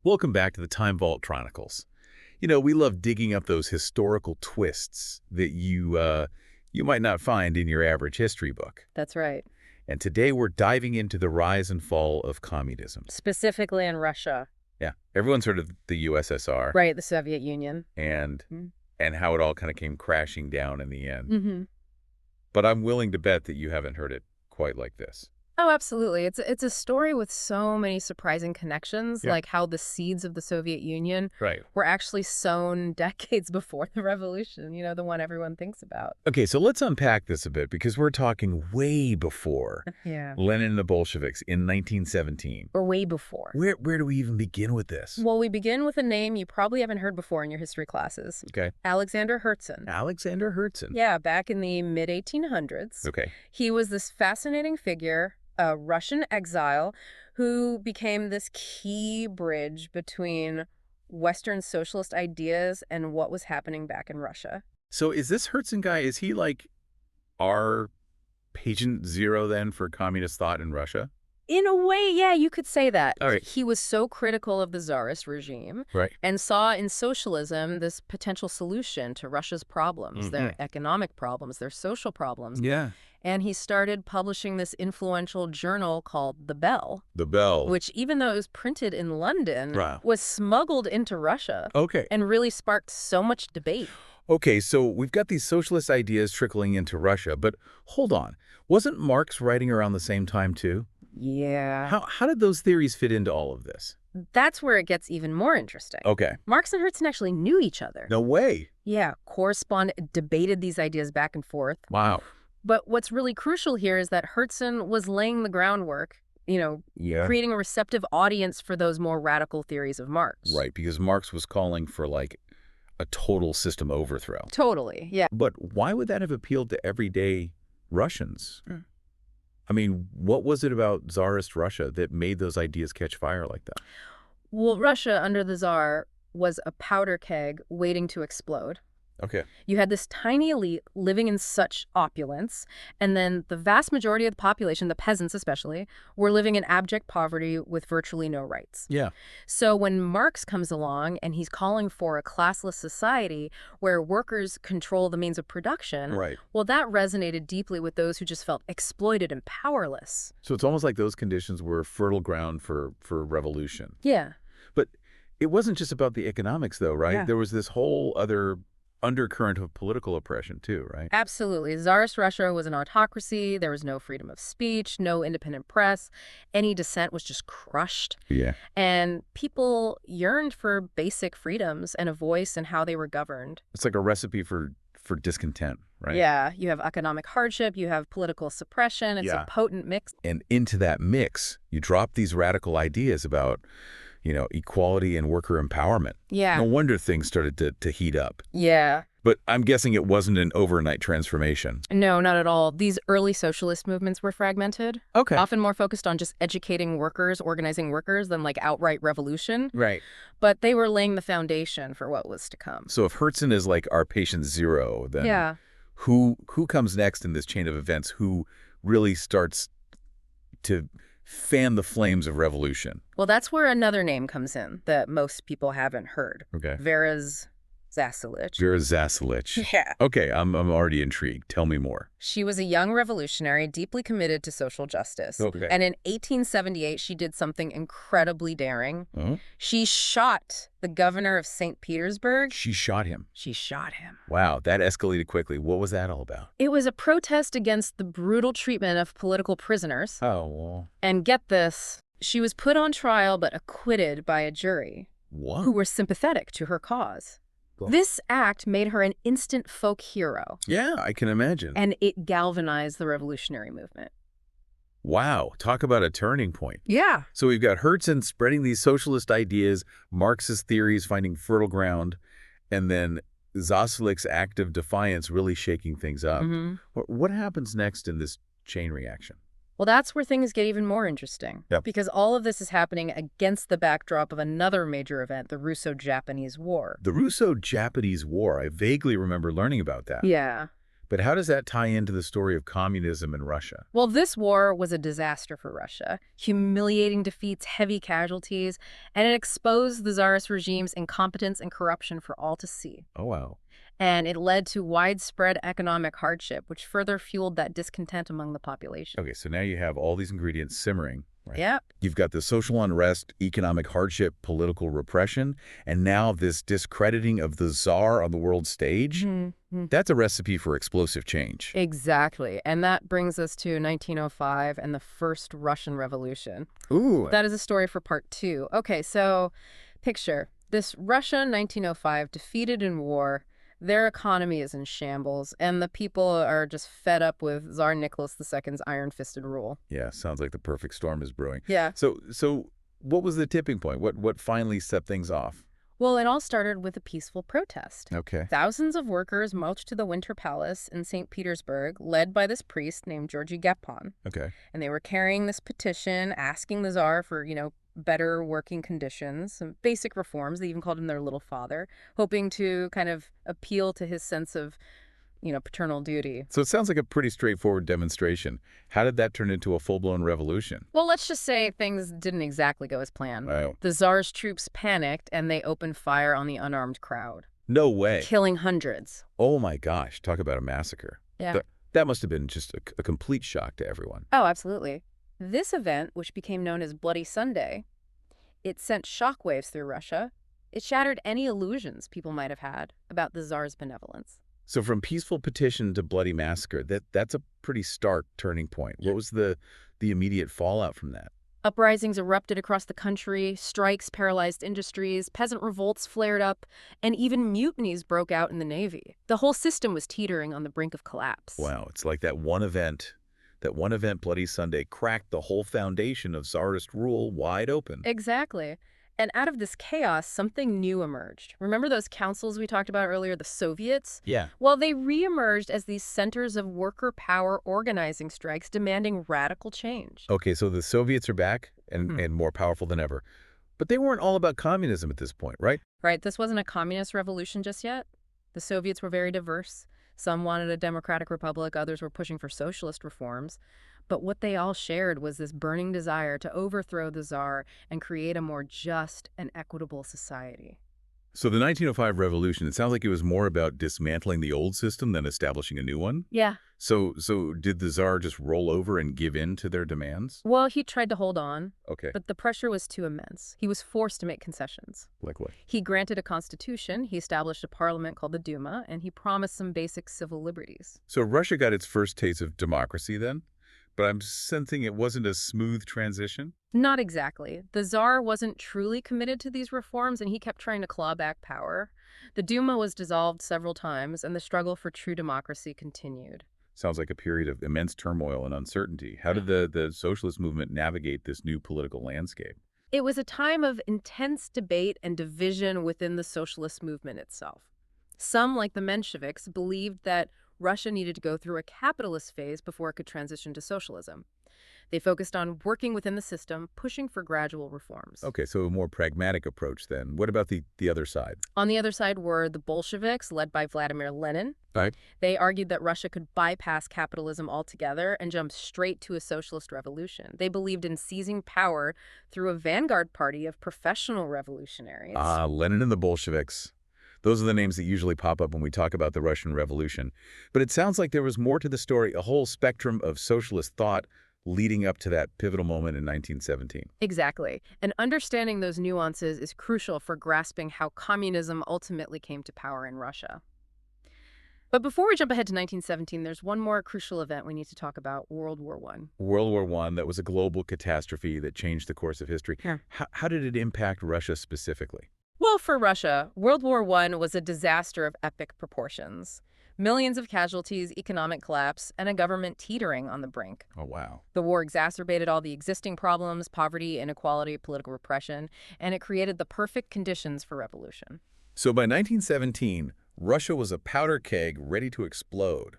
Welcome back to the Time Vault Chronicles. You know, we love digging up those historical twists that you might not find in your average history book. That's right. And today we're diving into the rise and fall of communism. Specifically in Russia. Yeah, everyone's heard of the USSR. Right, the Soviet Union. And Mm. and how it all kind of came crashing down in the end. Mm-hmm. But I'm willing to bet that you haven't heard it quite like this. Oh, absolutely. It's a story with so many surprising connections, Yeah. like how the seeds of the Soviet Union Right. were actually sown decades before the revolution, the one everyone thinks about. Okay, so let's unpack this a bit because we're talking way before Yeah. Lenin and the Bolsheviks in 1917. Or way before. Where do we even begin with this? Well, we begin with a name you probably haven't heard before in your history classes. Okay. Alexander Herzen. Alexander Herzen. Yeah, back in the mid-1800s. Okay. He was this fascinating figure, a Russian exile, who became this key bridge between Western socialist ideas and what was happening back in Russia. So is this Herzen guy, is he like our patient zero then for communist thought in Russia? In a way, yeah, you could say that. All right. He was so critical of the Tsarist regime Right. and saw in socialism this potential solution to Russia's problems, their economic problems, their social problems. Yeah. And he started publishing this influential journal called The Bell, The Bell. which, even though it was printed in London, Wow. was smuggled into Russia Okay. and really sparked so much debate. Okay, so we've got these socialist ideas trickling into Russia, but hold on. Wasn't Marx writing around the same time too? Yeah. How did those theories fit into all of this? That's where it gets even more interesting. Okay. Marx and Herzen actually knew each other. No way. Yeah, corresponded, debated these ideas back and forth. Wow. But what's really crucial here is that Herzen was laying the groundwork, Yeah. creating a receptive audience for those more radical theories of Marx. Right, because Marx was calling for like a total system overthrow. Totally, yeah. But why would that have appealed to everyday Russians? I mean, what was it about Tsarist Russia that made those ideas catch fire like that? Well, Russia under the Tsar was a powder keg waiting to explode. Okay. You had this tiny elite living in such opulence, and then the vast majority of the population, the peasants especially, were living in abject poverty with virtually no rights. Yeah. So when Marx comes along and he's calling for a classless society where workers control the means of production, Right. well, that resonated deeply with those who just felt exploited and powerless. So it's almost like those conditions were fertile ground for revolution. Yeah. But it wasn't just about the economics, though, right? Yeah. There was this whole other undercurrent of political oppression, too, right? Absolutely. Tsarist Russia was an autocracy. There was no freedom of speech, no independent press. Any dissent was just crushed. Yeah. And people yearned for basic freedoms and a voice in how they were governed. It's like a recipe for discontent, right? Yeah, you have economic hardship, you have political suppression. It's Yeah. a potent mix. And into that mix, you drop these radical ideas about, equality and worker empowerment. Yeah. No wonder things started to heat up. Yeah. But I'm guessing it wasn't an overnight transformation. No, not at all. These early socialist movements were fragmented, Okay. often more focused on just educating workers, organizing workers than like outright revolution. Right. But they were laying the foundation for what was to come. So if Herzen is like our patient zero, then Yeah. who comes next in this chain of events? Who really starts to fan the flames of revolution? Well, that's where another name comes in that most people haven't heard. Okay. Vera Zasulich. Vera Zasulich. Yeah. Okay, I'm already intrigued. Tell me more. She was a young revolutionary deeply committed to social justice. Okay. And in 1878, she did something incredibly daring. Huh? She shot the governor of St. Petersburg. She shot him. She shot him. Wow, that escalated quickly. What was that all about? It was a protest against the brutal treatment of political prisoners. Oh, well. And get this, she was put on trial but acquitted by a jury What? who were sympathetic to her cause. Well- This act made her an instant folk hero, Yeah, I can imagine. and it galvanized the revolutionary movement. Wow, talk about a turning point. Yeah. So we've got Herzen spreading these socialist ideas, Marxist theories finding fertile ground, and then Zasulich's act of defiance really shaking things up. What happens next in this chain reaction? Well, that's where things get even more interesting. Yep. Because all of this is happening against the backdrop of another major event, the Russo-Japanese War. The Russo-Japanese War, I vaguely remember learning about that. Yeah. But how does that tie into the story of communism in Russia? Well, this war was a disaster for Russia. Humiliating defeats, heavy casualties, and it exposed the Tsarist regime's incompetence and corruption for all to see. Oh, wow. And it led to widespread economic hardship, which further fueled that discontent among the population. Okay, so now you have all these ingredients simmering, right? Yep. You've got the social unrest, economic hardship, political repression, and now this discrediting of the Tsar on the world stage. That's a recipe for explosive change. Exactly. And that brings us to 1905 and the First Russian Revolution. Ooh. That is a story for part 2. Okay, so picture this: Russia 1905, defeated in war. Their economy is in shambles, and the people are just fed up with Tsar Nicholas II's iron-fisted rule. Yeah, sounds like the perfect storm is brewing. Yeah. So what was the tipping point? What finally set things off? Well, it all started with a peaceful protest. Okay. Thousands of workers marched to the Winter Palace in St. Petersburg, led by this priest named Georgy Gapon. Okay. And they were carrying this petition asking the Tsar for, better working conditions, some basic reforms. They even called him their little father, hoping to kind of appeal to his sense of, paternal duty. So it sounds like a pretty straightforward demonstration. How did that turn into a full-blown revolution? Well, let's just say things didn't exactly go as planned. Wow. The Tsar's troops panicked and they opened fire on the unarmed crowd, No way. killing hundreds. Oh my gosh, talk about a massacre. Yeah. That must have been just a complete shock to everyone. Oh, absolutely. This event, which became known as Bloody Sunday, it sent shockwaves through Russia. It shattered any illusions people might have had about the Tsar's benevolence. So from peaceful petition to bloody massacre, that's a pretty stark turning point. What was the immediate fallout from that? Uprisings erupted across the country, strikes paralyzed industries, peasant revolts flared up, and even mutinies broke out in the Navy. The whole system was teetering on the brink of collapse. Wow, it's like that one event, Bloody Sunday, cracked the whole foundation of Tsarist rule wide open. Exactly. And out of this chaos, something new emerged. Remember those councils we talked about earlier, the Soviets? Yeah. Well, they reemerged as these centers of worker power organizing strikes demanding radical change. Okay, so the Soviets are back and more powerful than ever. But they weren't all about communism at this point, right? Right, this wasn't a communist revolution just yet. The Soviets were very diverse. Some wanted a democratic republic, others were pushing for socialist reforms. But what they all shared was this burning desire to overthrow the Tsar and create a more just and equitable society. So the 1905 revolution, it sounds like it was more about dismantling the old system than establishing a new one? Yeah. So did the Tsar just roll over and give in to their demands? Well, he tried to hold on, Okay. but the pressure was too immense. He was forced to make concessions. Like what? He granted a constitution, he established a parliament called the Duma, and he promised some basic civil liberties. So Russia got its first taste of democracy then? But I'm sensing it wasn't a smooth transition? Not exactly. The Tsar wasn't truly committed to these reforms, and he kept trying to claw back power. The Duma was dissolved several times, and the struggle for true democracy continued. Sounds like a period of immense turmoil and uncertainty. How did the socialist movement navigate this new political landscape? It was a time of intense debate and division within the socialist movement itself. Some, like the Mensheviks, believed that Russia needed to go through a capitalist phase before it could transition to socialism. They focused on working within the system, pushing for gradual reforms. Okay, so a more pragmatic approach then. What about the other side? On the other side were the Bolsheviks, led by Vladimir Lenin. Right. They argued that Russia could bypass capitalism altogether and jump straight to a socialist revolution. They believed in seizing power through a vanguard party of professional revolutionaries. Ah, Lenin and the Bolsheviks. Those are the names that usually pop up when we talk about the Russian Revolution. But it sounds like there was more to the story, a whole spectrum of socialist thought leading up to that pivotal moment in 1917. Exactly. And understanding those nuances is crucial for grasping how communism ultimately came to power in Russia. But before we jump ahead to 1917, there's one more crucial event we need to talk about: World War I. World War I, that was a global catastrophe that changed the course of history. Yeah. How did it impact Russia specifically? Well, for Russia, World War I was a disaster of epic proportions. Millions of casualties, economic collapse, and a government teetering on the brink. Oh, wow. The war exacerbated all the existing problems: poverty, inequality, political repression, and it created the perfect conditions for revolution. So by 1917, Russia was a powder keg ready to explode.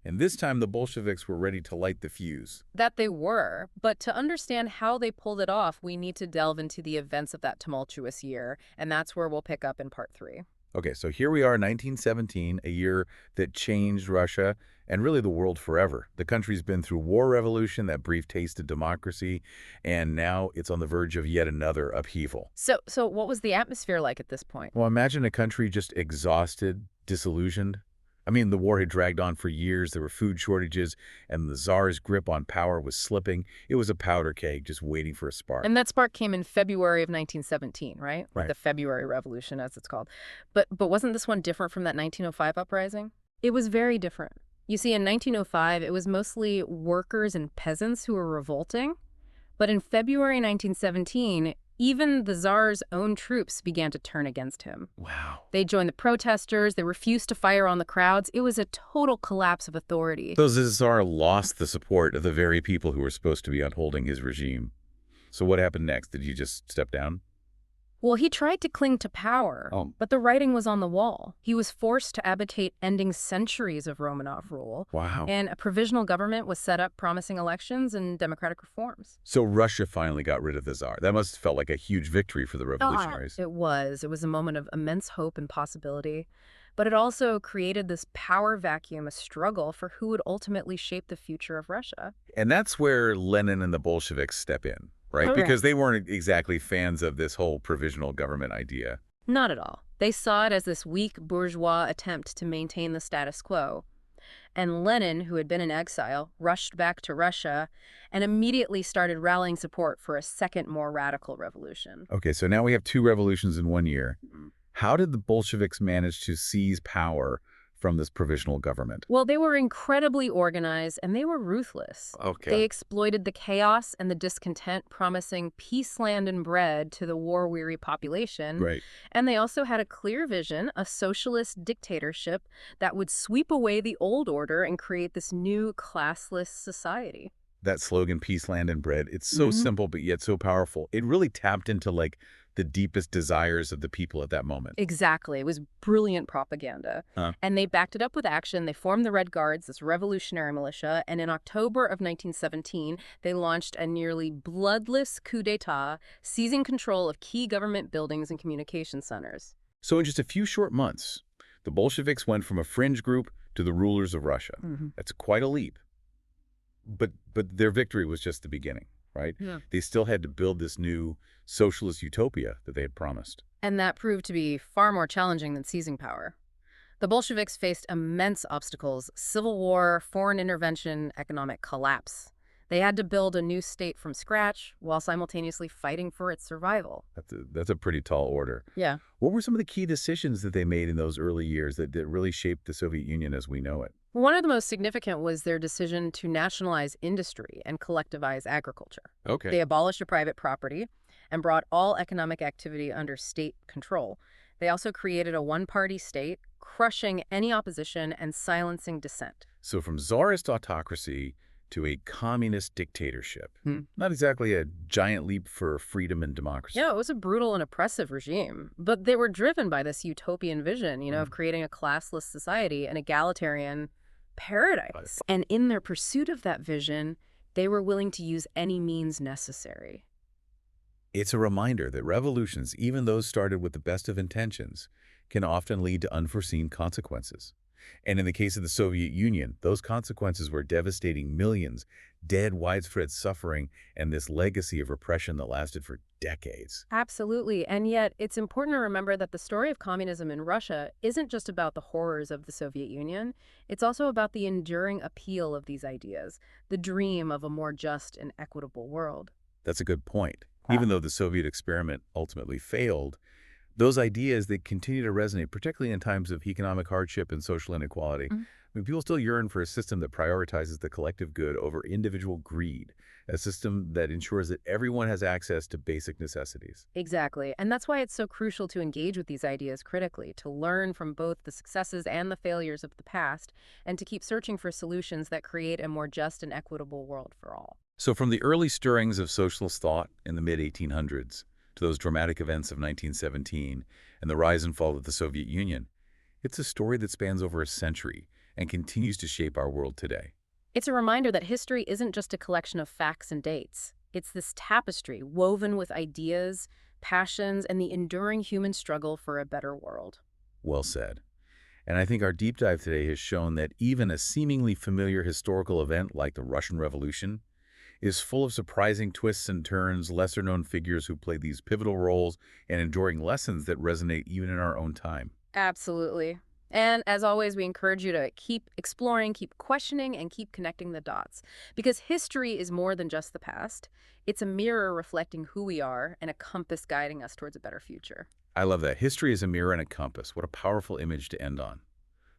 And this time the Bolsheviks were ready to light the fuse. That they were, but to understand how they pulled it off, we need to delve into the events of that tumultuous year, and that's where we'll pick up in part 3. Okay, so here we are, 1917, a year that changed Russia and really the world forever. The country's been through war revolution, that brief taste of democracy, and now it's on the verge of yet another upheaval. So what was the atmosphere like at this point? Well, imagine a country just exhausted, disillusioned. I mean, the war had dragged on for years. There were food shortages, and the Tsar's grip on power was slipping. It was a powder keg just waiting for a spark. And that spark came in February of 1917, right? Right. The February Revolution, as it's called. But wasn't this one different from that 1905 uprising? It was very different. You see, in 1905, it was mostly workers and peasants who were revolting. But in February 1917, even the Tsar's own troops began to turn against him. Wow. They joined the protesters. They refused to fire on the crowds. It was a total collapse of authority. So the Tsar lost the support of the very people who were supposed to be upholding his regime. So what happened next? Did he just step down? Well, he tried to cling to power, but the writing was on the wall. He was forced to abdicate, ending centuries of Romanov rule. Wow. And a provisional government was set up promising elections and democratic reforms. So Russia finally got rid of the Tsar. That must have felt like a huge victory for the revolutionaries. It was. It was a moment of immense hope and possibility. But it also created this power vacuum, a struggle for who would ultimately shape the future of Russia. And that's where Lenin and the Bolsheviks step in, right? Correct. Because they weren't exactly fans of this whole provisional government idea. Not at all. They saw it as this weak bourgeois attempt to maintain the status quo. And Lenin, who had been in exile, rushed back to Russia and immediately started rallying support for a second, more radical revolution. Okay, so now we have two revolutions in 1 year. How did the Bolsheviks manage to seize power from this provisional government? Well, they were incredibly organized and they were ruthless. Okay. They exploited the chaos and the discontent, promising peace, land, and bread to the war-weary population. Right. And they also had a clear vision, a socialist dictatorship that would sweep away the old order and create this new classless society. That slogan, peace, land, and bread, it's so simple but yet so powerful. It really tapped into like the deepest desires of the people at that moment. Exactly. It was brilliant propaganda. And they backed it up with action. They formed the Red Guards, this revolutionary militia, and in October of 1917, they launched a nearly bloodless coup d'etat, seizing control of key government buildings and communication centers. So in just a few short months, the Bolsheviks went from a fringe group to the rulers of Russia. That's quite a leap. But their victory was just the beginning, right? Yeah. They still had to build this new socialist utopia that they had promised. And that proved to be far more challenging than seizing power. The Bolsheviks faced immense obstacles: civil war, foreign intervention, economic collapse. They had to build a new state from scratch while simultaneously fighting for its survival. That's a pretty tall order. Yeah. What were some of the key decisions that they made in those early years that really shaped the Soviet Union as we know it? One of the most significant was their decision to nationalize industry and collectivize agriculture. Okay. They abolished private property and brought all economic activity under state control. They also created a one-party state, crushing any opposition and silencing dissent. So from czarist autocracy to a communist dictatorship. Not exactly a giant leap for freedom and democracy. Yeah, it was a brutal and oppressive regime, but they were driven by this utopian vision, of creating a classless society, an egalitarian paradise. And in their pursuit of that vision, they were willing to use any means necessary. It's a reminder that revolutions, even those started with the best of intentions, can often lead to unforeseen consequences. And in the case of the Soviet Union, those consequences were devastating: millions, dead, widespread suffering, and this legacy of repression that lasted for decades. Absolutely. And yet, it's important to remember that the story of communism in Russia isn't just about the horrors of the Soviet Union. It's also about the enduring appeal of these ideas, the dream of a more just and equitable world. That's a good point. Even though the Soviet experiment ultimately failed, those ideas, they continue to resonate, particularly in times of economic hardship and social inequality. I mean, people still yearn for a system that prioritizes the collective good over individual greed, a system that ensures that everyone has access to basic necessities. Exactly. And that's why it's so crucial to engage with these ideas critically, to learn from both the successes and the failures of the past, and to keep searching for solutions that create a more just and equitable world for all. So from the early stirrings of socialist thought in the mid-1800s to those dramatic events of 1917 and the rise and fall of the Soviet Union, it's a story that spans over a century and continues to shape our world today. It's a reminder that history isn't just a collection of facts and dates. It's this tapestry woven with ideas, passions, and the enduring human struggle for a better world. Well said. And I think our deep dive today has shown that even a seemingly familiar historical event like the Russian Revolution is full of surprising twists and turns, lesser-known figures who play these pivotal roles, and enduring lessons that resonate even in our own time. Absolutely. And as always, we encourage you to keep exploring, keep questioning, and keep connecting the dots. Because history is more than just the past. It's a mirror reflecting who we are and a compass guiding us towards a better future. I love that. History is a mirror and a compass. What a powerful image to end on.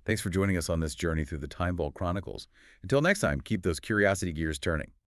Thanks for joining us on this journey through the Time Vault Chronicles. Until next time, keep those curiosity gears turning.